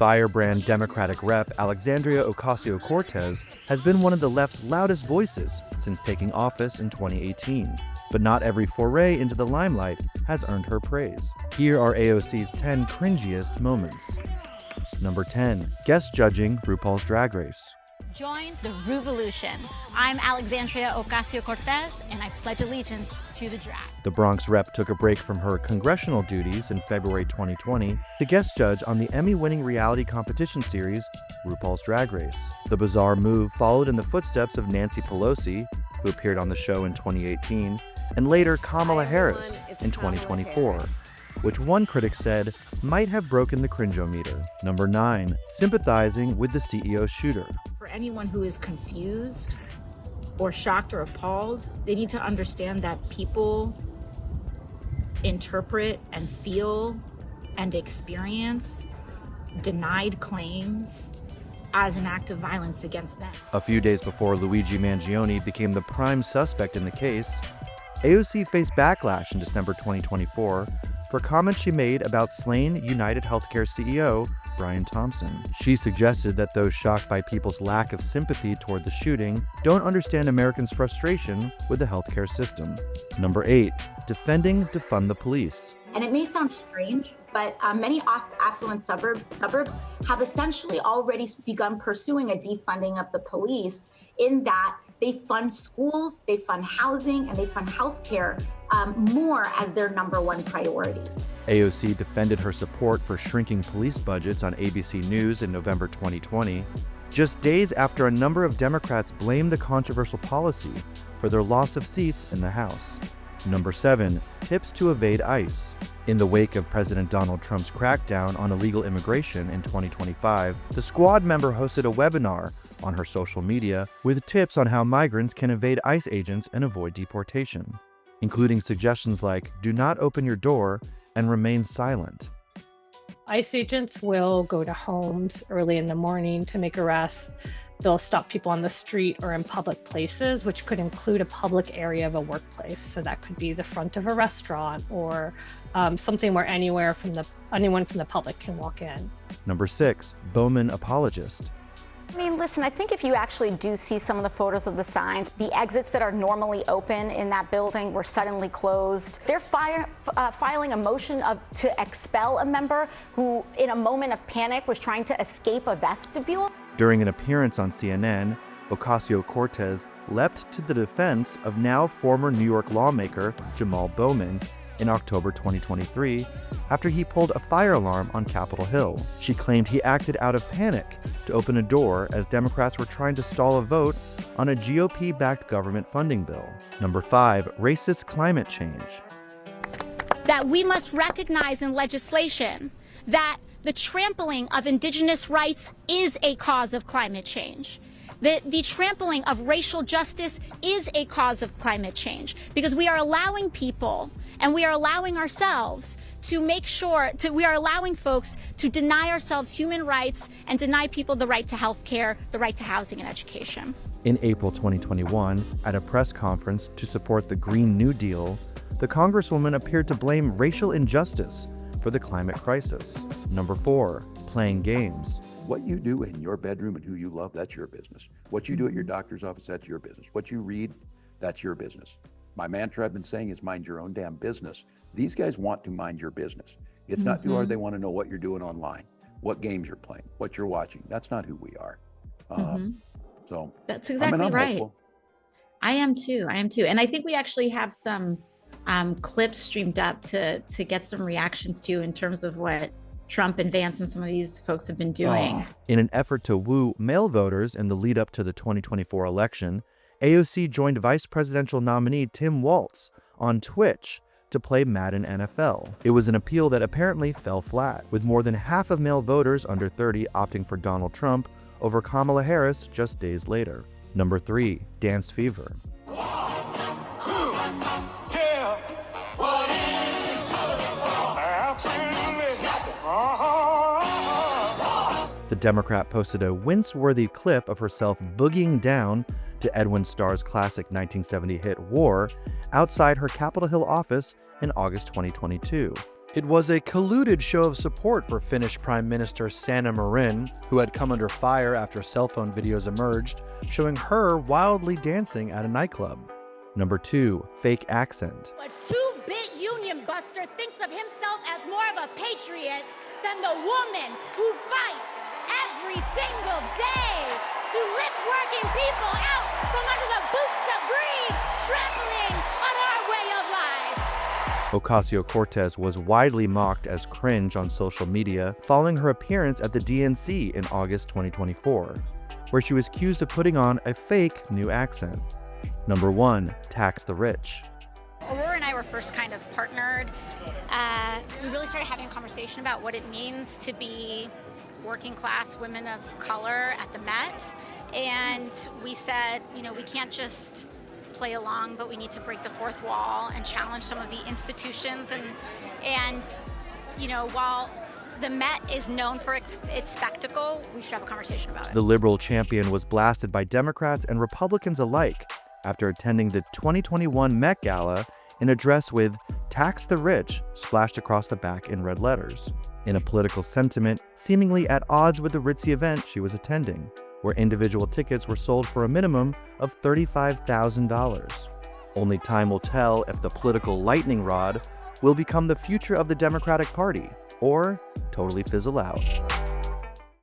firebrand Democratic Rep Alexandria Ocasio-Cortez has been one of the left's loudest voices since taking office in 2018. But not every foray into the limelight has earned her praise. Here are AOC's 10 cringiest moments. Number 10. Guest judging RuPaul's Drag Race. Join the Revolution. I'm Alexandria Ocasio-Cortez, and I pledge allegiance to the drag. The Bronx Rep took a break from her congressional duties in February 2020 to guest judge on the Emmy-winning reality competition series RuPaul's Drag Race. The bizarre move followed in the footsteps of Nancy Pelosi, who appeared on the show in 2018, and later Kamala Harris in 2024. Which one critic said might have broken the cringe-o-meter. Number 9. Sympathizing with the CEO shooter. For anyone who is confused or shocked or appalled, they need to understand that people interpret and feel and experience denied claims as an act of violence against them. A few days before Luigi Mangione became the prime suspect in the case, AOC faced backlash in December 2024 for comments she made about slain United Healthcare CEO Brian Thompson. She suggested that those shocked by people's lack of sympathy toward the shooting don't understand Americans' frustration with the healthcare system. Number 8. Defund the police. And it may sound strange, but many affluent suburbs have essentially already begun pursuing a defunding of the police, in that they fund schools, they fund housing, and they fund healthcare more as their number one priorities. AOC defended her support for shrinking police budgets on ABC News in November 2020, just days after a number of Democrats blamed the controversial policy for their loss of seats in the House. Number 7. Tips to evade ICE. In the wake of President Donald Trump's crackdown on illegal immigration in 2025, the squad member hosted a webinar on her social media with tips on how migrants can evade ICE agents and avoid deportation, including suggestions like do not open your door and remain silent. ICE agents will go to homes early in the morning to make arrests. They'll stop people on the street or in public places, which could include a public area of a workplace. So that could be the front of a restaurant or something where anyone from the public can walk in. Number 6. Bowman apologist. I mean, listen, I think if you actually do see some of the photos of the signs, the exits that are normally open in that building were suddenly closed. They're filing a motion to expel a member who, in a moment of panic, was trying to escape a vestibule. During an appearance on CNN, Ocasio-Cortez leapt to the defense of now former New York lawmaker Jamaal Bowman in October 2023 after he pulled a fire alarm on Capitol Hill. She claimed he acted out of panic to open a door as Democrats were trying to stall a vote on a GOP-backed government funding bill. Number 5. Racist climate change. That we must recognize in legislation that the trampling of indigenous rights is a cause of climate change. The trampling of racial justice is a cause of climate change, because we are allowing people and we are allowing ourselves to make sure, we are allowing folks to deny ourselves human rights and deny people the right to health care, the right to housing and education. In April 2021, at a press conference to support the Green New Deal, the congresswoman appeared to blame racial injustice for the climate crisis. Number 4. Playing games. What you do in your bedroom and who you love, that's your business. What you do at your doctor's office, that's your business. What you read, that's your business. My mantra I've been saying is mind your own damn business. These guys want to mind your business. It's not too hard. They want to know what you're doing online, what games you're playing, what you're watching. That's not who we are. So that's exactly right. hopeful. I am too. And I think we actually have some clips streamed up to get some reactions to, in terms of what Trump and Vance and some of these folks have been doing. In an effort to woo male voters in the lead up to the 2024 election, AOC joined vice presidential nominee Tim Walz on Twitch to play Madden NFL. It was an appeal that apparently fell flat, with more than half of male voters under 30 opting for Donald Trump over Kamala Harris just days later. Number 3. Dance fever. The Democrat posted a wince-worthy clip of herself boogieing down to Edwin Starr's classic 1970 hit War outside her Capitol Hill office in August 2022. It was a colluded show of support for Finnish Prime Minister Sanna Marin, who had come under fire after cell phone videos emerged showing her wildly dancing at a nightclub. Number 2, fake accent. A two-bit union buster thinks of himself as more of a patriot than the woman who fights every single day to lift working people out from under the boots of greed, trampling on our way of life. Ocasio-Cortez was widely mocked as cringe on social media following her appearance at the DNC in August 2024, where she was accused of putting on a fake new accent. Number 1, tax the rich. Aurora and I were first kind of partnered. We really started having a conversation about what it means to be working class women of color at the Met. And we said, we can't just play along, but we need to break the fourth wall and challenge some of the institutions. And while the Met is known for its spectacle, we should have a conversation about it. The liberal champion was blasted by Democrats and Republicans alike after attending the 2021 Met Gala in a dress with "Tax the Rich" splashed across the back in red letters, in a political sentiment seemingly at odds with the ritzy event she was attending, where individual tickets were sold for a minimum of $35,000. Only time will tell if the political lightning rod will become the future of the Democratic Party or totally fizzle out.